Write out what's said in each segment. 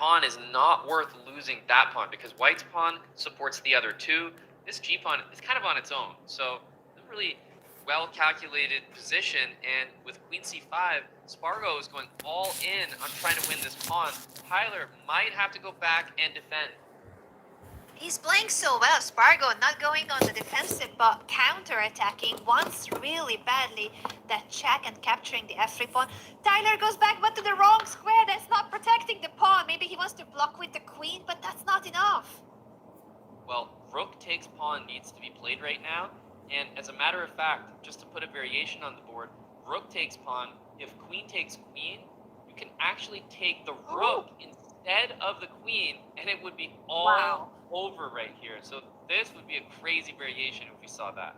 pawn is not worth losing that pawn because white's pawn supports the other two. This G pawn is kind of on its own. So it's a really well-calculated position, and with queen c5, Spargo is going all in on trying to win this pawn. Tyler might have to go back and defend. He's playing so well, Spargo, not going on the defensive but counter-attacking, wants really badly that check and capturing the f3 pawn. Tyler goes back but to the wrong square, that's not protecting the pawn. Maybe he wants to block with the queen, but that's not enough. Well, rook takes pawn needs to be played right now, and as a matter of fact, just to put a variation on the board, rook takes pawn. If queen takes queen, you can actually take the rook instead of the queen, and it would be all over right here. So this would be a crazy variation if we saw that.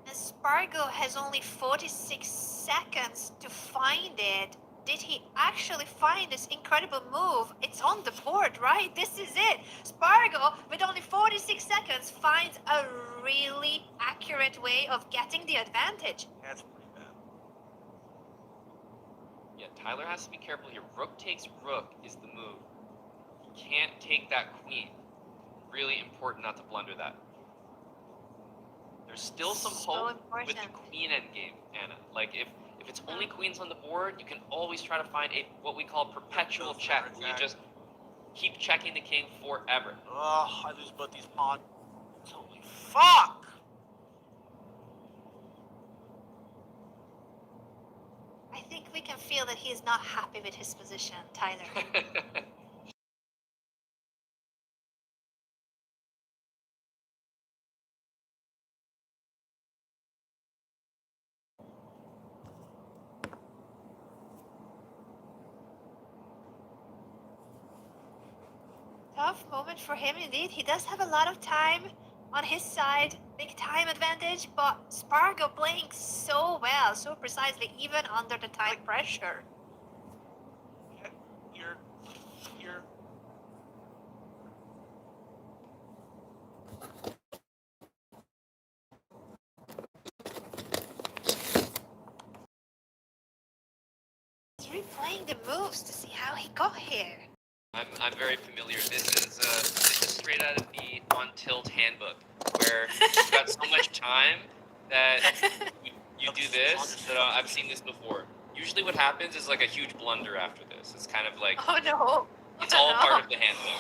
And Spargo has only 46 seconds to find it. Did he actually find this incredible move? It's on the board, right? This is it. Spargo, with only 46 seconds, finds a really accurate way of getting the advantage. That's pretty bad. Yeah, Tyler has to be careful here. Rook takes rook is the move. He can't take that queen. Really important not to blunder that. There's still some hope with the queen endgame, Anna. Like if it's only queens on the board, you can always try to find a what we call perpetual check. Where you just keep checking the king forever. Oh, I lose both these pawns. Holy fuck! I think we can feel that he is not happy with his position, Tyler. Tough moment for him indeed. He does have a lot of time on his side, big time advantage, but Spargo playing so well, so precisely, even under the time pressure. You're He's replaying the moves to see how he got here. I'm very familiar. This is straight out of the On Tilt handbook, where you've got so much time that you do this. That I've seen this before. Usually, what happens is like a huge blunder after this. It's kind of like oh no, it's all part of the handbook.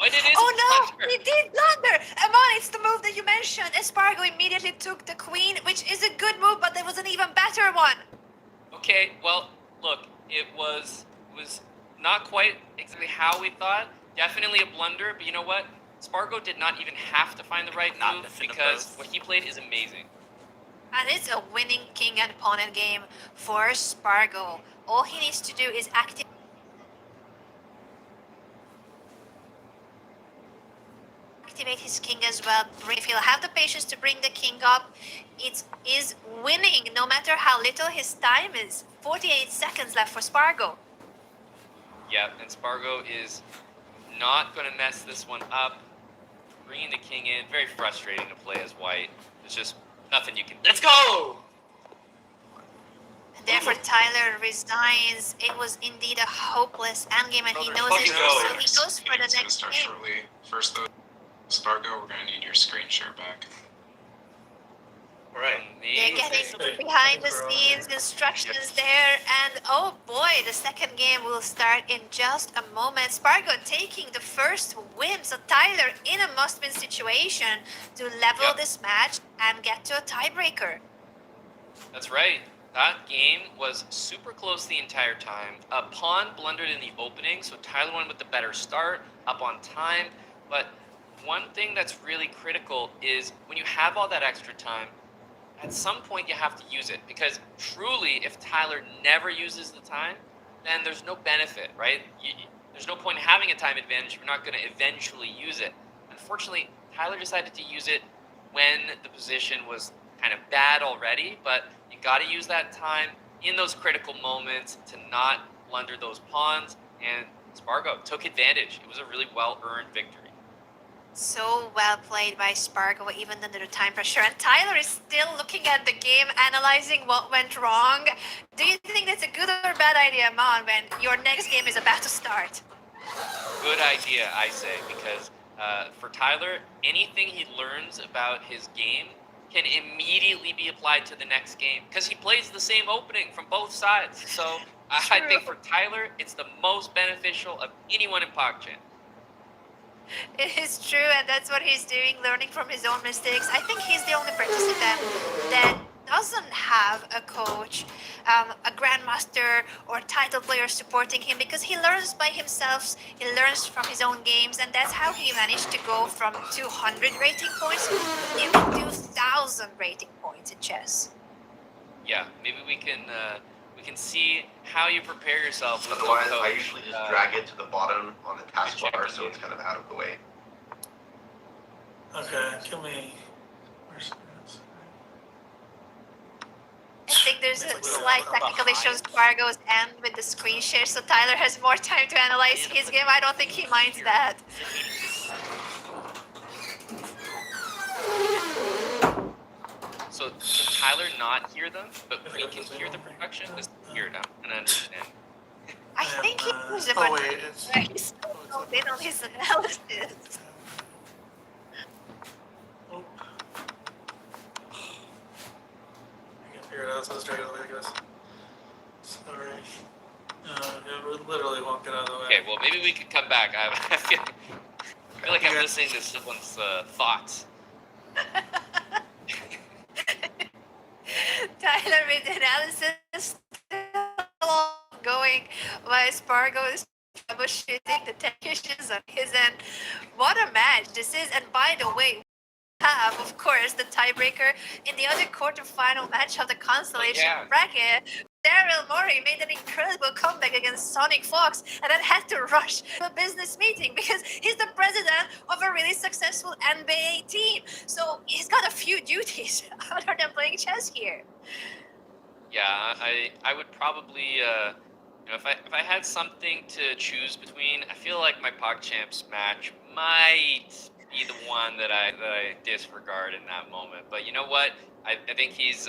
Oh no, he did blunder! Amon, it's the move that you mentioned. Spargo immediately took the queen, which is a good move, but there was an even better one. Okay, well, look, it was not quite exactly how we thought. Definitely a blunder, but you know what? Spargo did not even have to find the right move because what he played is amazing. And it's a winning king and pawn game for Spargo. All he needs to do is activate his king as well. If he'll have the patience to bring the king up, it is winning no matter how little his time is. 48 seconds left for Spargo. Yeah, and Spargo is not going to mess this one up. Bringing the king in, very frustrating to play as white. There's just nothing you can do. Let's go! And therefore Tyler resigns. It was indeed a hopeless endgame, and he knows it, so he goes for the next game. Shortly. First though, Spargo, we're going to need your screen share back. Alright. They're getting behind the scenes instructions there, and oh boy, the second game will start in just a moment. Spargo taking the first win, so Tyler in a must-win situation to level this match and get to a tiebreaker. That's right. That game was super close the entire time. A pawn blundered in the opening, so Tyler won with the better start, up on time. But one thing that's really critical is when you have all that extra time, at some point you have to use it, because truly, if Tyler never uses the time, then there's no benefit, right? There's no point in having a time advantage if you're not going to eventually use it. Unfortunately, Tyler decided to use it when the position was kind of bad already, but you got to use that time in those critical moments to not blunder those pawns, and Spargo took advantage. It was a really well-earned victory. So well played by Spargo, even under the time pressure. And Tyler is still looking at the game, analyzing what went wrong. Do you think that's a good or bad idea, Mon, when your next game is about to start? Good idea, I say, because for Tyler, anything he learns about his game can immediately be applied to the next game because he plays the same opening from both sides. So I think for Tyler, it's the most beneficial of anyone in PogChamp. It is true, and that's what he's doing, learning from his own mistakes. I think he's the only participant that doesn't have a coach, a grandmaster, or title player supporting him because he learns by himself. He learns from his own games, and that's how he managed to go from 200 rating points to even 2,000 rating points in chess. Yeah, maybe we can see how you prepare yourself with Otherwise, no I coach. usually just drag it to the bottom on the taskbar so it's kind of out of the way. Okay, kill me. Where's this? I think there's a slight technical issue on Spargo's end with the screen share, so Tyler has more time to analyze his game. I don't think he minds that. So can Tyler not hear them, but we can hear the production? Let's hear it out and understand. I think he was a Oh wait, it's bit on his analysis. oh. I can figure it out so straight away, I guess. Sorry. It literally won't get out of the way. Okay, well maybe we could come back. I feel like I'm listening to someone's thoughts. Tyler with analysis still going while Spargo is troubleshooting the tech issues on his end. What a match this is, and by the way, have, of course, the tiebreaker in the other quarterfinal match of the consolation bracket. Daryl Morey made an incredible comeback against Sonic Fox and then had to rush to a business meeting because he's the president of a really successful NBA team. So he's got a few duties other than playing chess here. Yeah, I would probably if I had something to choose between, I feel like my PogChamps match might be the one that I disregard in that moment. But you know what? I think he's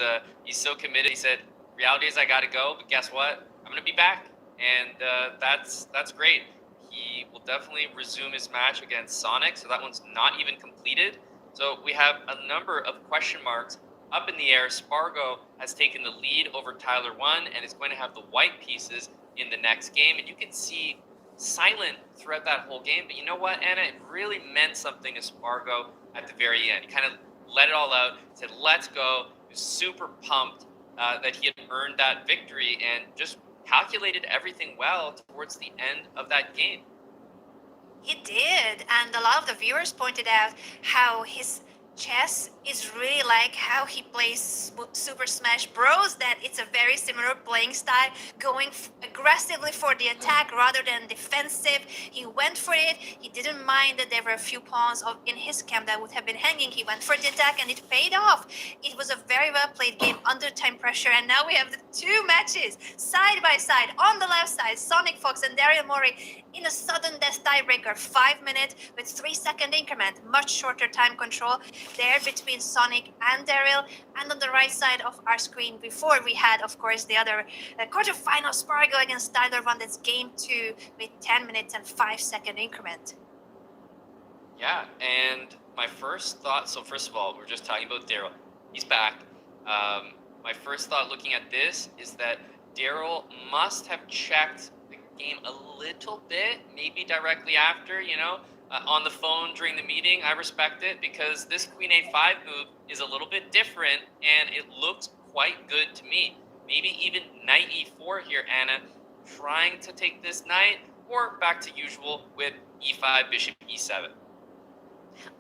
so committed. He said, "Reality is I got to go, but guess what? I'm gonna be back," and that's great. He will definitely resume his match against Sonic, so that one's not even completed. So we have a number of question marks up in the air. Spargo has taken the lead over Tyler 1 and is going to have the white pieces in the next game, and you can see silent throughout that whole game. But you know what, Anna? It really meant something to Spargo at the very end. He kind of let it all out, said, "Let's go." He was super pumped that he had earned that victory and just calculated everything well towards the end of that game. He did, and a lot of the viewers pointed out how his chess is really like how he plays Super Smash Bros. That it's a very similar playing style, going aggressively for the attack rather than defensive. He went for it. He didn't mind that there were a few pawns in his camp that would have been hanging. He went for the attack, and it paid off. It was a very well played game under time pressure, and now we have the two matches side by side. On the left side, Sonic Fox and Daryl Morey in a sudden death tiebreaker, 5 minutes with 3-second increment, much shorter time control there between Sonic and Daryl. And on the right side of our screen before we had, of course, the other quarterfinal Spargo against Tyler 1. That's game 2 with 10 minutes and 5-second increment. Yeah, and my first thought, so first of all, we're just talking about Daryl. He's back. My first thought looking at this is that Daryl must have checked the game a little bit, maybe directly after, on the phone during the meeting. I respect it because this Queen A5 move is a little bit different and it looks quite good to me. Maybe even Knight E4 here, Anna, trying to take this knight, or back to usual with E5, Bishop E7.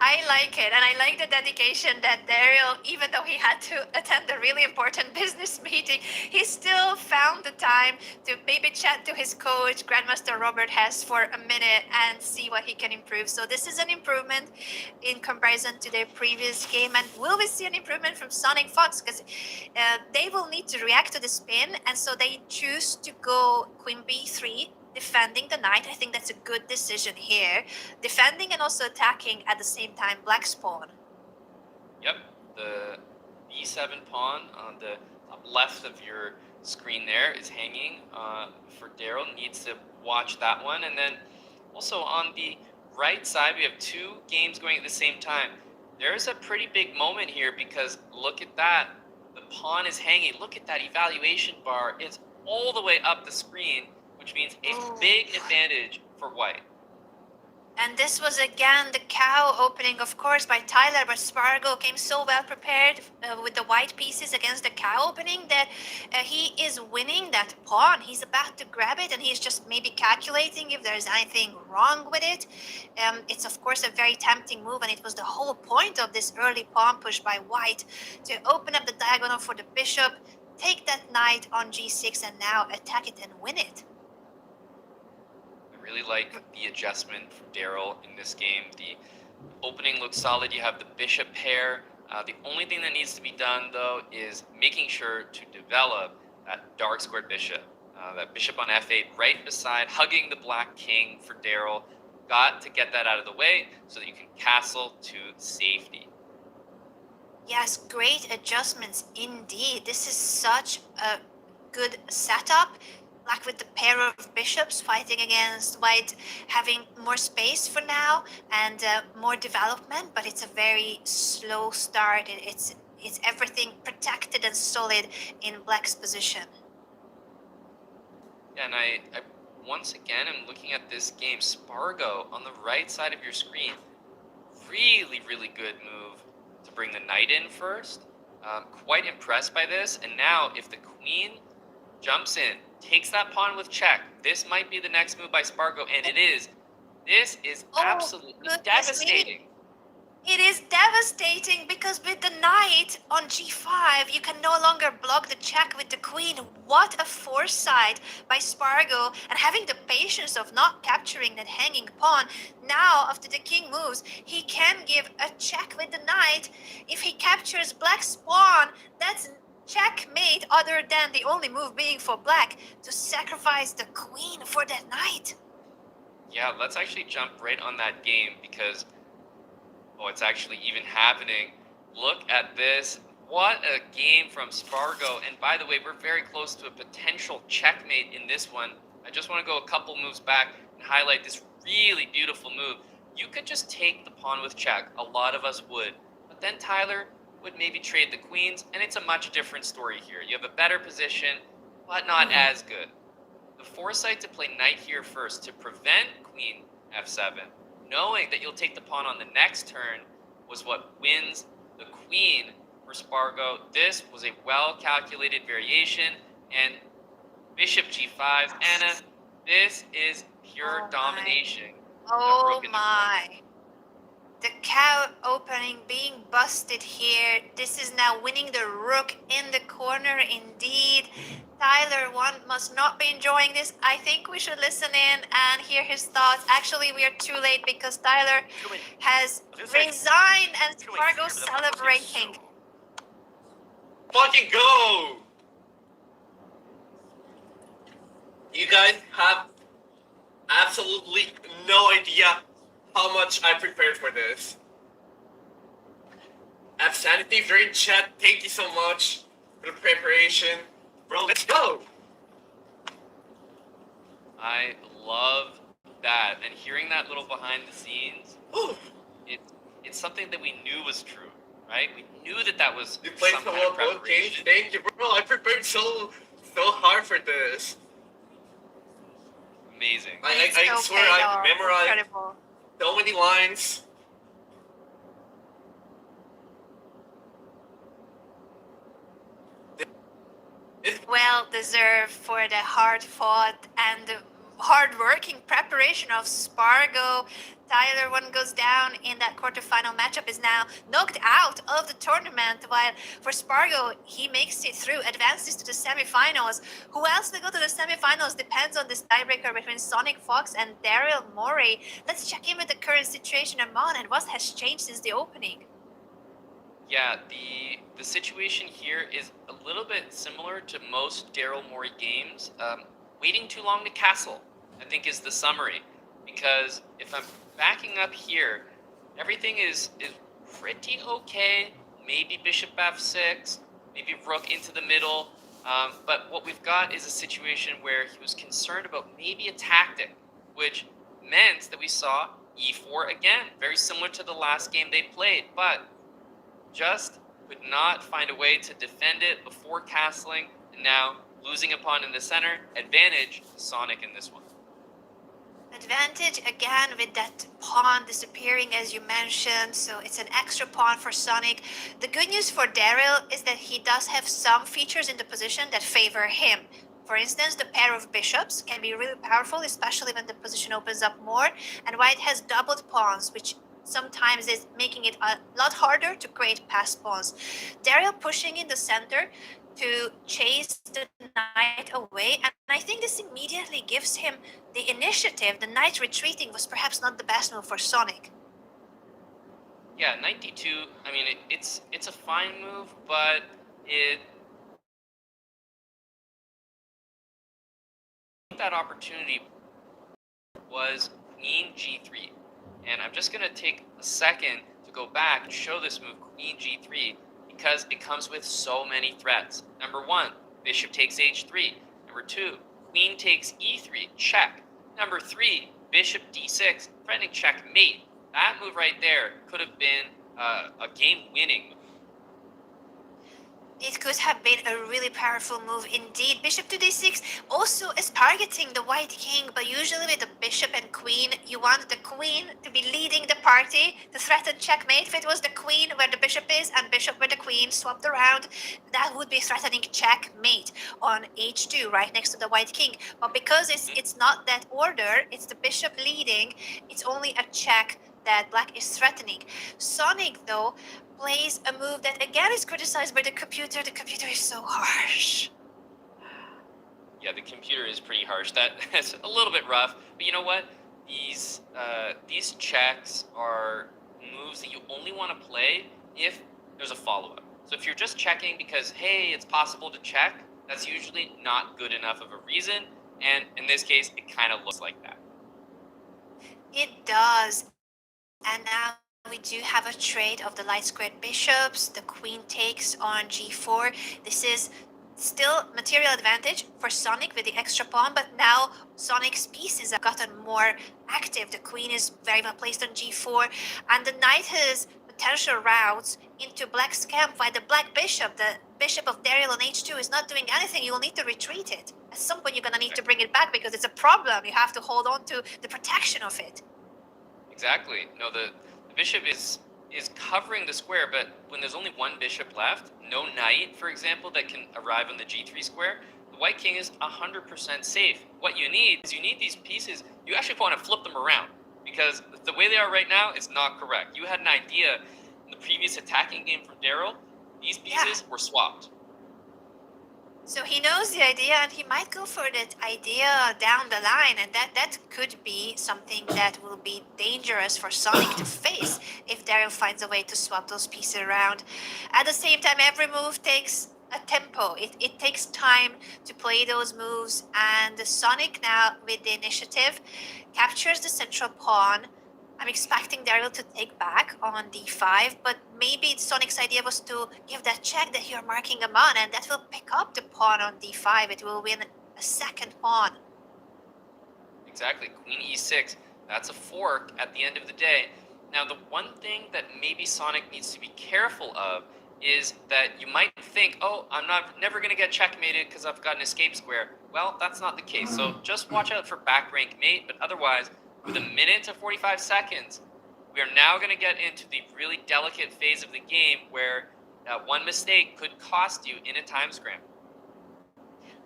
I like it, and I like the dedication that Daryl, even though he had to attend a really important business meeting, he still found the time to maybe chat to his coach, Grandmaster Robert Hess, for a minute and see what he can improve. So this is an improvement in comparison to their previous game. And will we see an improvement from Sonic Fox? Because they will need to react to the spin, and so they choose to go Queen B3 defending the knight. I think that's a good decision here. Defending and also attacking at the same time black's pawn. Yep, the b7 pawn on the top left of your screen there is hanging for Daryl. Needs to watch that one. And then also on the right side, we have two games going at the same time. There's a pretty big moment here because look at that. The pawn is hanging. Look at that evaluation bar. It's all the way up the screen, which means a big advantage for white. And this was again the cow opening, of course, by Tyler, but Spargo came so well prepared with the white pieces against the cow opening that he is winning that pawn. He's about to grab it, and he's just maybe calculating if there's anything wrong with it. It's, of course, a very tempting move, and it was the whole point of this early pawn push by white to open up the diagonal for the bishop, take that knight on g6, and now attack it and win it. Really like the adjustment from Daryl in this game. The opening looks solid. You have the bishop pair. The only thing that needs to be done, though, is making sure to develop that dark squared bishop. That bishop on f8 right beside, hugging the black king for Daryl. Got to get that out of the way so that you can castle to safety. Yes, great adjustments indeed. This is such a good setup. Black with the pair of bishops fighting against white, having more space for now and more development, but it's a very slow start. It's everything protected and solid in black's position. Yeah, and I once again am looking at this game. Spargo on the right side of your screen. Really, really good move to bring the knight in first. Quite impressed by this. And now if the queen jumps in, takes that pawn with check. This might be the next move by Spargo, and it is. This is absolutely devastating. It is devastating because with the knight on g5, you can no longer block the check with the queen. What a foresight by Spargo, and having the patience of not capturing that hanging pawn. Now, after the king moves, he can give a check with the knight. If he captures black's pawn, that's checkmate, other than the only move being for black to sacrifice the queen for that knight. Yeah, let's actually jump right on that game because, it's actually even happening. Look at this. What a game from Spargo. And by the way, we're very close to a potential checkmate in this one. I just want to go a couple moves back and highlight this really beautiful move. You could just take the pawn with check. A lot of us would. But then Tyler would maybe trade the queens, and it's a much different story here. You have a better position, but not as good. The foresight to play knight here first to prevent queen f7, knowing that you'll take the pawn on the next turn, was what wins the queen for Spargo. This was a well-calculated variation, and bishop g5. Anna, this is pure domination. Oh my. The cow opening being busted here. This is now winning the rook in the corner indeed. Tyler, one must not be enjoying this. I think we should listen in and hear his thoughts. Actually, we are too late because Tyler has resigned and Spargo celebrating. Fucking go! You guys have absolutely no idea how much I prepared for this. Sanity, if you're in chat, thank you so much for the preparation. Bro, let's go! I love that. And hearing that little behind the scenes, it's something that we knew was true, right? We knew that was You played some so kind of well both games. preparation. Thank you, bro. I prepared so hard for this. Amazing. I swear I memorized Incredible. so many lines. Well deserved for the hard fought and the hard working preparation of Spargo. Tyler, one goes down in that quarterfinal matchup, is now knocked out of the tournament, while for Spargo, he makes it through, advances to the semifinals. Who else will go to the semifinals depends on this tiebreaker between Sonic Fox and Daryl Morey. Let's check in with the current situation among and what has changed since the opening. Yeah, the situation here is a little bit similar to most Daryl Morey games. Waiting too long to castle. I think, is the summary. Because if I'm backing up here, everything is pretty okay. Maybe bishop f6, maybe rook into the middle. But what we've got is a situation where he was concerned about maybe a tactic, which meant that we saw e4 again, very similar to the last game they played, but just could not find a way to defend it before castling, and now losing a pawn in the center. Advantage to Sonic in this one. Advantage again with that pawn disappearing as you mentioned, so it's an extra pawn for Sonic. The good news for Daryl is that he does have some features in the position that favor him. For instance, the pair of bishops can be really powerful, especially when the position opens up more, and White has doubled pawns, which sometimes is making it a lot harder to create pass pawns. Daryl pushing in the center to chase the knight away, and I think this immediately gives him the initiative. The knight retreating was perhaps not the best move for Sonic. Yeah, knight d2, I mean, it's a fine move, but that opportunity was queen g3. And I'm just going to take a second to go back and show this move, queen g3, because it comes with so many threats. Number one, bishop takes h3. Number two, queen takes e3, check. Number three, bishop d6, threatening checkmate. That move right there could have been a game-winning move. It could have been a really powerful move indeed. Bishop to d6 also is targeting the white king, but usually with the bishop and queen, you want the queen to be leading the party to threaten checkmate. If it was the queen where the bishop is and bishop where the queen swapped around, that would be threatening checkmate on h2 right next to the white king. But because it's not that order, it's the bishop leading, it's only a check that black is threatening. Sonic, though, plays a move that again is criticized by the computer. The computer is so harsh. Yeah, the computer is pretty harsh. That's a little bit rough. But you know what? These checks are moves that you only want to play if there's a follow-up. So if you're just checking because, hey, it's possible to check, that's usually not good enough of a reason. And in this case, it kind of looks like that. It does. And now we do have a trade of the light squared bishops. The queen takes on g4. This is still material advantage for Sonic with the extra pawn, but now Sonic's pieces have gotten more active. The queen is very well placed on g4, and the knight has potential routes into black's camp, while the black bishop, the bishop of Daryl on h2, is not doing anything. You will need to retreat it. At some point, you're going to need to bring it back because it's a problem. You have to hold on to the protection of it. Exactly. No, the bishop is covering the square, but when there's only one bishop left, no knight, for example, that can arrive on the g3 square, the white king is 100% safe. What you need is these pieces, you actually want to flip them around, because the way they are right now is not correct. You had an idea in the previous attacking game from Daryl, these pieces were swapped. So he knows the idea, and he might go for that idea down the line, and that could be something that will be dangerous for Sonic to face if Daryl finds a way to swap those pieces around. At the same time, every move takes a tempo. It takes time to play those moves, and Sonic now with the initiative captures the central pawn. I'm expecting Daryl to take back on d5, but maybe Sonic's idea was to give that check that you're marking him on, and that will pick up the pawn on d5. It will win a second pawn. Exactly. Queen e6. That's a fork at the end of the day. Now, the one thing that maybe Sonic needs to be careful of is that you might think, oh, I'm never going to get checkmated because I've got an escape square. Well, that's not the case. So just watch out for back rank mate, but otherwise, with a minute to 45 seconds, we are now going to get into the really delicate phase of the game where one mistake could cost you in a time scramble.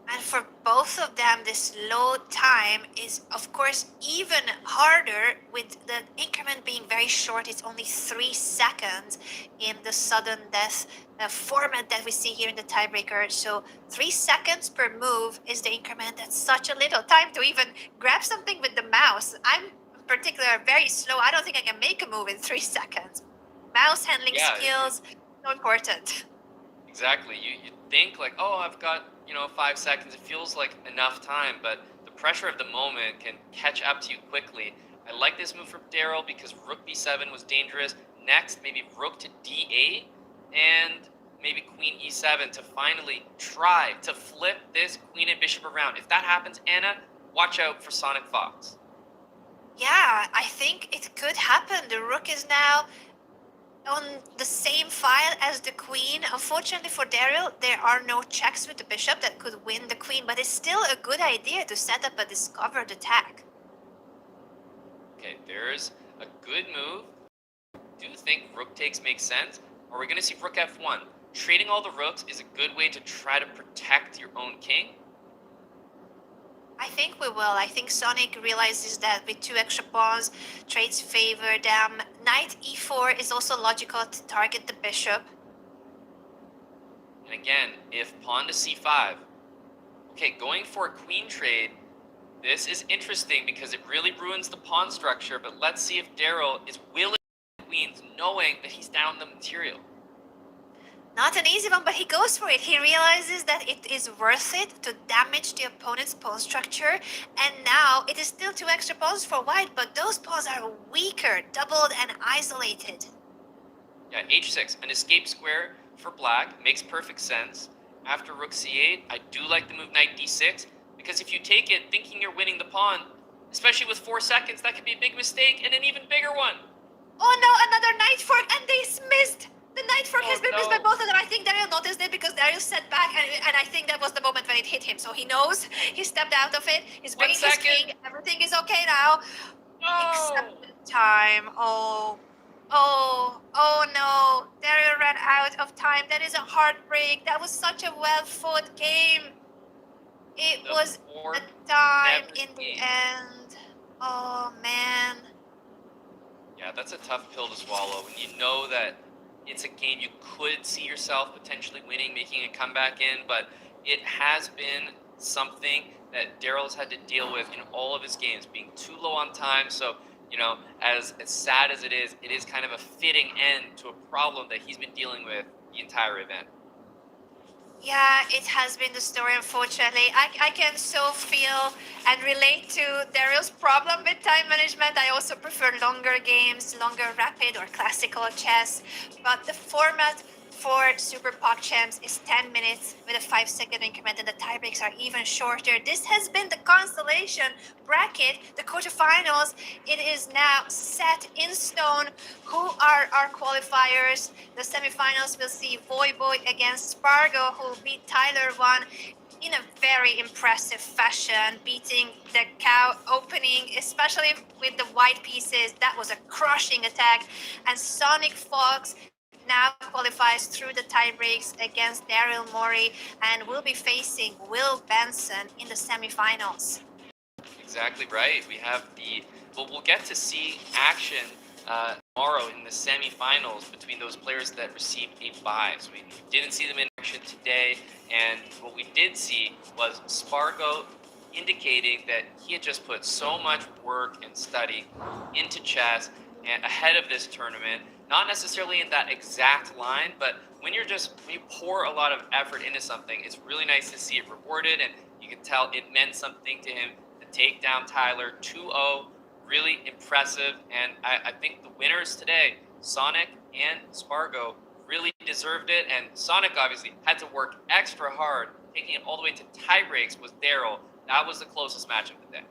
And for both of them, this load time is, of course, even harder with the increment being very short. It's only 3 seconds in the sudden death format that we see here in the tiebreaker. So 3 seconds per move is the increment. That's such a little time to even grab something with the mouse. I'm in particular very slow. I don't think I can make a move in 3 seconds. Mouse handling skills, so important. Exactly. You think like, oh, I've got 5 seconds. It feels like enough time, but the pressure of the moment can catch up to you quickly. I like this move from Daryl because rook b7 was dangerous. Next, maybe rook to d8 and maybe queen e7 to finally try to flip this queen and bishop around. If that happens, Anna, watch out for Sonic Fox. Yeah, I think it could happen. The rook is now on the same file as the queen. Unfortunately for Daryl, there are no checks with the bishop that could win the queen, but it's still a good idea to set up a discovered attack. Okay, there's a good move. Do you think rook takes makes sense? Or are we going to see rook f1? Trading all the rooks is a good way to try to protect your own king. I think we will. I think Sonic realizes that with 2 extra pawns, trades favor them. Knight e4 is also logical to target the bishop. And again, if pawn to c5. Okay, going for a queen trade, this is interesting because it really ruins the pawn structure, but let's see if Daryl is willing to queens knowing that he's down the material. Not an easy one, but he goes for it. He realizes that it is worth it to damage the opponent's pawn structure. And now it is still 2 extra pawns for white, but those pawns are weaker, doubled and isolated. Yeah, h6, an escape square for black, makes perfect sense. After rook c8, I do like the move knight d6, because if you take it thinking you're winning the pawn, especially with 4 seconds, that could be a big mistake and an even bigger one. Oh no, another knight fork, and they missed! The knight fork has been missed by both of them. I think Daryl noticed it because Daryl set back, and I think that was the moment when it hit him. So he knows, he stepped out of it, he's bringing his king, everything is okay now. No! Except the time. Oh no, Daryl ran out of time. That is a heartbreak. That was such a well-fought game. It was the time in the end. Oh man. Yeah, that's a tough pill to swallow when you know that it's a game you could see yourself potentially winning, making a comeback in, but it has been something that Daryl's had to deal with in all of his games, being too low on time. So, you know, as sad as it is kind of a fitting end to a problem that he's been dealing with the entire event. Yeah, it has been the story, unfortunately. I can so feel and relate to Daryl's problem with time management. I also prefer longer games, longer rapid or classical chess. But the format for Super PogChamps is 10 minutes with a 5-second increment, and the tiebreaks are even shorter. This has been the constellation bracket, the quarterfinals. It is now set in stone. Who are our qualifiers? The semifinals will see Voivoy against Spargo, who beat Tyler 1 in a very impressive fashion, beating the cow opening, especially with the white pieces. That was a crushing attack. And Sonic Fox now qualifies through the tiebreaks against Daryl Morey and will be facing Will Benson in the semifinals. Exactly right. We have we'll get to see action tomorrow in the semifinals between those players that received a bye. So we didn't see them in action today, and what we did see was Spargo indicating that he had just put so much work and study into chess and ahead of this tournament. Not necessarily in that exact line, but when you pour a lot of effort into something, it's really nice to see it rewarded, and you can tell it meant something to him to take down Tyler 2-0. Really impressive, and I think the winners today, Sonic and Spargo, really deserved it, and Sonic obviously had to work extra hard, taking it all the way to tiebreaks with Daryl. That was the closest match of the day.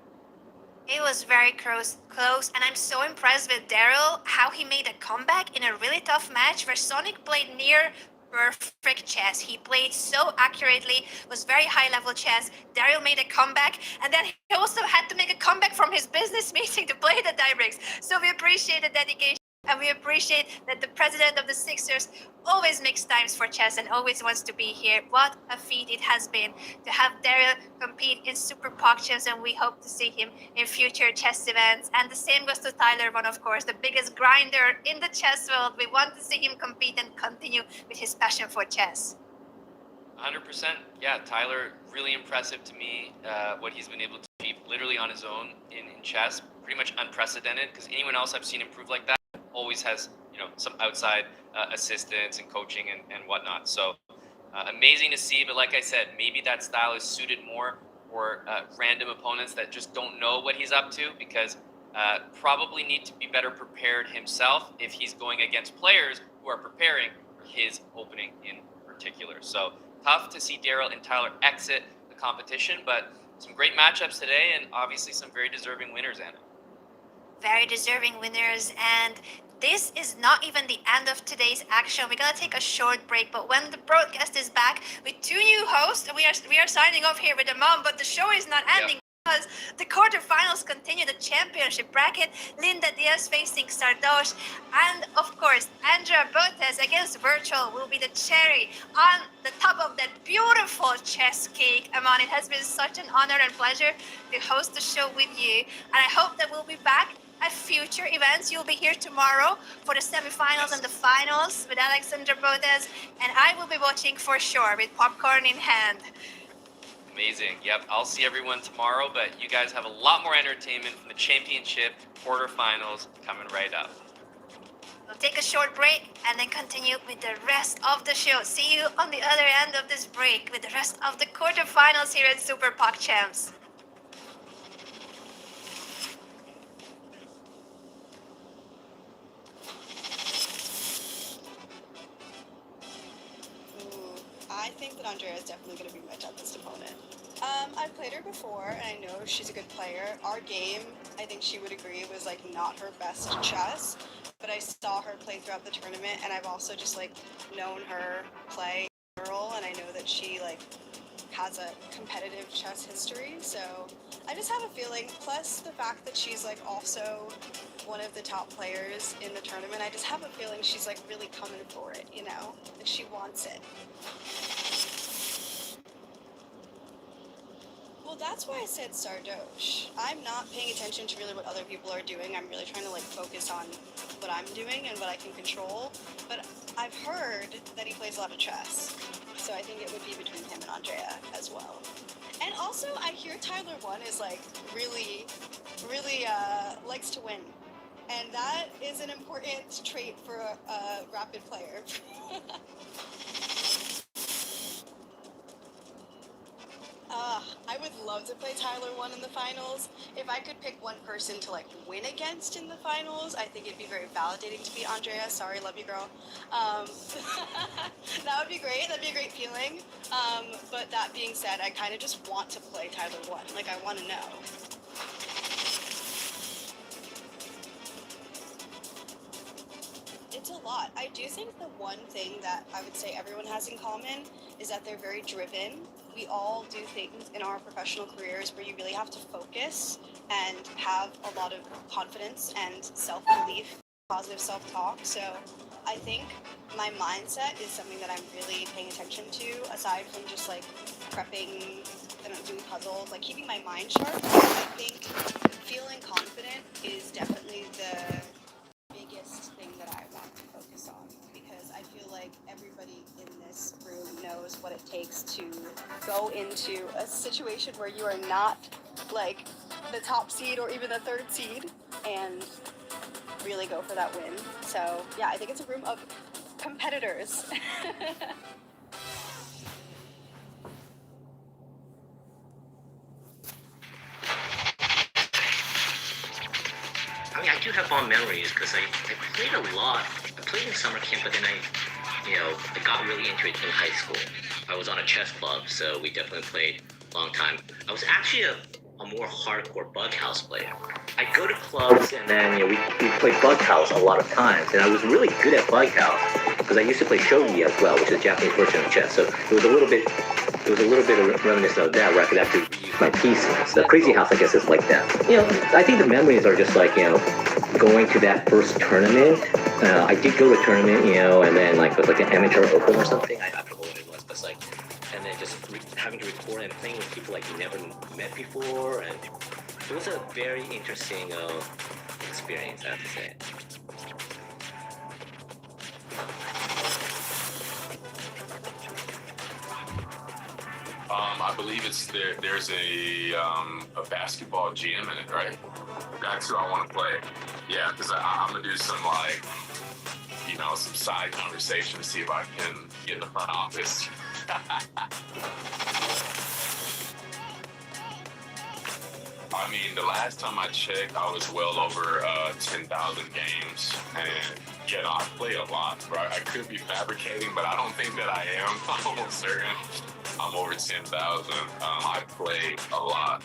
It was very close, and I'm so impressed with Daryl, how he made a comeback in a really tough match where Sonic played near perfect chess. He played so accurately, was very high-level chess. Daryl made a comeback, and then he also had to make a comeback from his business meeting to play the tiebreaks. So we appreciate the dedication, and we appreciate that the president of the Sixers always makes times for chess and always wants to be here. What a feat it has been to have Daryl compete in Super PogChamps, and we hope to see him in future chess events. And the same goes to Tyler 1, of course, the biggest grinder in the chess world. We want to see him compete and continue with his passion for chess. 100%. Yeah, Tyler, really impressive to me, what he's been able to achieve literally on his own in chess. Pretty much unprecedented, because anyone else I've seen improve like that always has, some outside assistance and coaching and whatnot. So amazing to see, but like I said, maybe that style is suited more or random opponents that just don't know what he's up to, because probably need to be better prepared himself if he's going against players who are preparing for his opening in particular. So tough to see Daryl and Tyler exit the competition, but some great matchups today, and obviously some very deserving winners, Anna. Very deserving winners, and this is not even the end of today's action. We're gonna take a short break, but when the broadcast is back with two new hosts, we are signing off here with the mom, but the show is not ending. Because the quarterfinals continue, the championship bracket. Linda Diaz facing Sardosh, and of course Andrea Botes against Virtual will be the cherry on the top of that beautiful chess cake. Aman, it has been such an honor and pleasure to host the show with you, and I hope that we'll be back at future events. You'll be here tomorrow for the semifinals and the finals with Alexandra Botes, and I will be watching for sure with popcorn in hand. Amazing. Yep, I'll see everyone tomorrow, but you guys have a lot more entertainment from the championship quarterfinals coming right up. We'll take a short break and then continue with the rest of the show. See you on the other end of this break with the rest of the quarterfinals here at Super PogChamps. I think that Andrea is definitely going to be my toughest opponent. I've played her before, and I know she's a good player. Our game, I think she would agree, was like not her best chess, but I saw her play throughout the tournament, and I've also just like known her play in general, and I know that she like has a competitive chess history, so I just have a feeling, plus the fact that she's like also one of the top players in the tournament, I just have a feeling she's like really coming for it, you know, like she wants it. Well, that's why I said Sardosh. I'm not paying attention to really what other people are doing. I'm really trying to like focus on what I'm doing and what I can control. But I've heard that he plays a lot of chess, so I think it would be between him and Andrea as well. And also, I hear Tyler 1 is like really likes to win, and that is an important trait for a rapid player. I would love to play Tyler 1 in the finals. If I could pick one person to like win against in the finals, I think it'd be very validating to beat Andrea. Sorry, love you, girl. That would be great. That'd be a great feeling. But that being said, I kind of just want to play Tyler 1. Like, I want to know. It's a lot. I do think the one thing that I would say everyone has in common is that they're very driven. We all do things in our professional careers where you really have to focus and have a lot of confidence and self-belief, positive self-talk. So I think my mindset is something that I'm really paying attention to, aside from just like prepping and doing puzzles, like keeping my mind sharp. I think feeling confident is definitely the biggest thing that I want to focus on, because I feel like everybody in this room knows what it takes to go into a situation where you are not like the top seed or even the third seed and really go for that win. So yeah, I think it's a room of competitors. I mean, I do have fond memories because I played a lot. I played in summer camp, but then I got really into it in high school. I was on a chess club, so we definitely played a long time. I was actually a more hardcore bug house player. I'd go to clubs and then we played bug house a lot of times, and I was really good at bug house because I used to play shogi as well, which is a Japanese version of chess. So it was a little bit of reminiscent of that, where I could actually reuse my pieces. The Crazy House, I guess, is like that. I think the memories are just like going to that first tournament. I did go to a tournament, and then like it was like an amateur open or something. I forgot what it was, but it's like, and then just having to record and playing with people like you never met before, and it was a very interesting experience, I have to say. I believe there's a basketball GM in it, right? That's who I want to play. Yeah, because I'm gonna do some some side conversation to see if I can get in the front office. I mean, the last time I checked, I was well over 10,000 games, and you know, I play a lot. Right? I could be fabricating, but I don't think that I am. I'm almost certain I'm over 10,000. I play a lot.